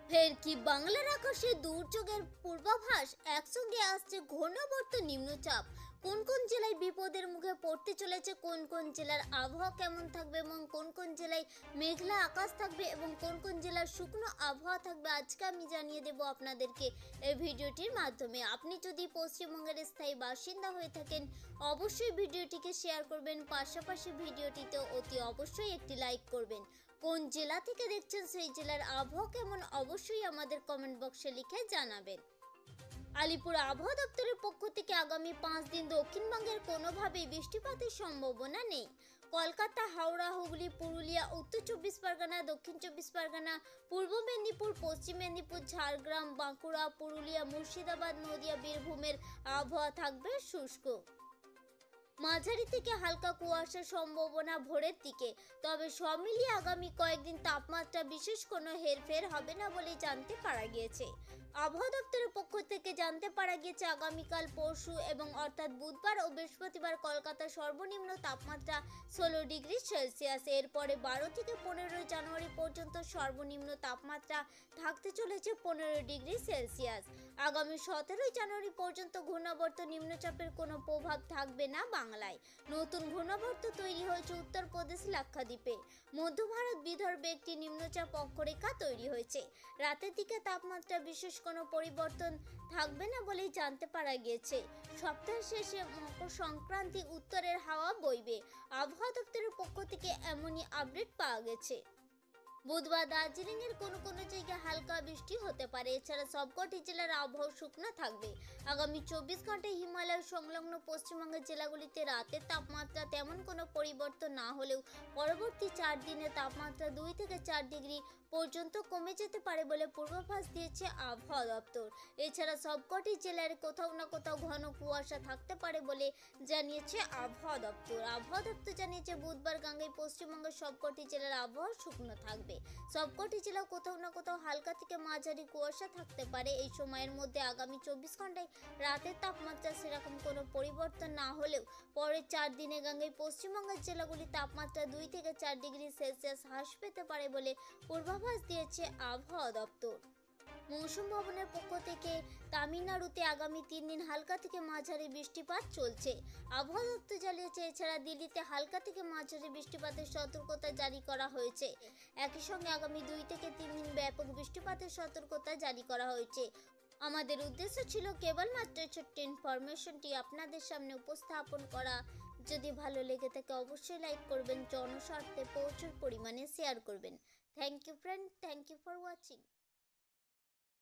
ফের কি বাংলার আকাশে দুর্যোগের পূর্বাভাস? একসঙ্গে আসছে ঘূর্ণাবর্ত নিম্নচাপ। কোন কোন জেলায় বিপদের মুখে পড়তে চলেছে, কোন কোন জেলার আবহাওয়া কেমন থাকবে এবং কোন কোন জেলায় মেঘলা আকাশ থাকবে এবং কোন কোন জেলার শুকনো আবহাওয়া থাকবে, আজকে আমি জানিয়ে দেব আপনাদেরকে এই ভিডিওটির মাধ্যমে। আপনি যদি পশ্চিমবঙ্গের স্থায়ী বাসিন্দা হয়ে থাকেন, অবশ্যই ভিডিওটিকে শেয়ার করবেন, পাশাপাশি ভিডিওটিতে অতি অবশ্যই একটি লাইক করবেন। কোন জেলা থেকে দেখছেন, সেই জেলার আবহাওয়া কেমন, অবশ্যই আমাদের কমেন্ট বক্সে লিখে জানাবেন। আলিপুর আবহাওয়া দপ্তরের পক্ষ থেকে আগামী 5 দিন দক্ষিণবঙ্গের কোনোভাবেই বৃষ্টিপাতের সম্ভাবনা নেই। কলকাতা, হাওড়া, হুগলি, পুরুলিয়া, উত্তর 24 পরগনা, দক্ষিণ 24 পরগনা, পূর্ব মেদিনীপুর, পশ্চিম মেদিনীপুর, ঝাড়গ্রাম, বাঁকুড়া, পুরুলিয়া, মুর্শিদাবাদ, নদিয়া, বীরভূমের আবহাওয়া থাকবে শুষ্ক। মাঝারি থেকে হালকা কুয়াশার সম্ভাবনা ভোরের দিকে। তবে সব মিলিয়ে আগামী কয়েকদিন তাপমাত্রা বিশেষ কোনো হেরফের হবে না বলে জানতে পারা গিয়েছে। আবহাওয়া দপ্তরের পক্ষ থেকে জানতে পারা গিয়েছে, আগামীকাল, পরশু এবং অর্থাৎ বুধবার ও বৃহস্পতিবার কলকাতার সর্বনিম্ন তাপমাত্রা 16 ডিগ্রি সেলসিয়াস। এরপরে 12 থেকে 15 জানুয়ারি পর্যন্ত সর্বনিম্ন তাপমাত্রা থাকতে চলেছে 15 ডিগ্রি সেলসিয়াস। আগামী 17 জানুয়ারি পর্যন্ত ঘূর্ণাবর্ত নিম্নচাপের কোনো প্রভাব থাকবে না বাংলায়। নতুন ঘূর্ণাবর্ত তৈরি হয়েছে উত্তরপ্রদেশ লাক্ষাদ্বীপে। মধ্য ভারত বিদর্ভে একটি নিম্নচাপ অক্ষরেখা তৈরি হয়েছে। রাতের দিকে তাপমাত্রা বিশেষ কোনো পরিবর্তন থাকবে না বলেই জানতে পারা গিয়েছে। সপ্তাহের শেষে মকর সংক্রান্তি, উত্তরের হাওয়া বইবে। আবহাওয়া দপ্তরের পক্ষ থেকে এমনই আপডেট পাওয়া গেছে। বুধবার দার্জিলিংয়ের কোনো কোনো জায়গায় হালকা বৃষ্টি হতে পারে। এছাড়া সবকটি জেলার আবহাওয়া শুকনো থাকবে। আগামী 24 ঘন্টায় হিমালয় সংলগ্ন পশ্চিমবঙ্গের জেলাগুলিতে রাতের তাপমাত্রা তেমন কোনো পরিবর্তন না হলেও পরবর্তী 4 দিনে তাপমাত্রা 2 থেকে 4 ডিগ্রি পর্যন্ত কমে যেতে পারে বলে পূর্বাভাস দিয়েছে আবহাওয়া দপ্তর। এছাড়া সবকটি জেলার কোথাও না কোথাও ঘন কুয়াশা থাকতে পারে বলে জানিয়েছে আবহাওয়া দপ্তর। আবহাওয়া দপ্তর জানিয়েছে, বুধবার গাঙ্গেয় পশ্চিমবঙ্গের সবকটি জেলার আবহাওয়া শুকনো থাকবে। সবকটি জেলা কোথাও না কোথাও হালকা থেকে মাঝারি কুয়াশা থাকতে পারে। এই সময়ের মধ্যে আগামী 24 ঘন্টায় রাতের তাপমাত্রা সেরকম কোনো পরিবর্তন না হলেও পরের 4 দিনে গাঙ্গেয় পশ্চিমবঙ্গের জেলাগুলির তাপমাত্রা 2 থেকে 4 ডিগ্রি সেলসিয়াস হ্রাস পেতে পারে বলে পূর্বাভাস দিয়েছে আবহাওয়া দপ্তর। মৌসুম ভবনের পক্ষ থেকে তামিলনাড়ুতে আগামী 3 দিন হালকা থেকে মাঝারি বৃষ্টিপাত চলছে। আবহাওয়া দপ্তর জানিয়েছে, এছাড়া দিল্লিতে হালকা থেকে মাঝারি বৃষ্টিপাতের সতর্কতা জারি করা হয়েছে। একই সঙ্গে আগামী 2 থেকে 3 দিন ব্যাপক বৃষ্টিপাতের সতর্কতা জারি করা হয়েছে। আমাদের উদ্দেশ্য ছিল কেবলমাত্র ছোট্ট ইনফরমেশনটি আপনাদের সামনে উপস্থাপন করা। যদি ভালো লেগে থাকে অবশ্যই লাইক করবেন, জনস্বার্থে প্রচুর পরিমাণে শেয়ার করবেন। Thank you friend, thank you for watching.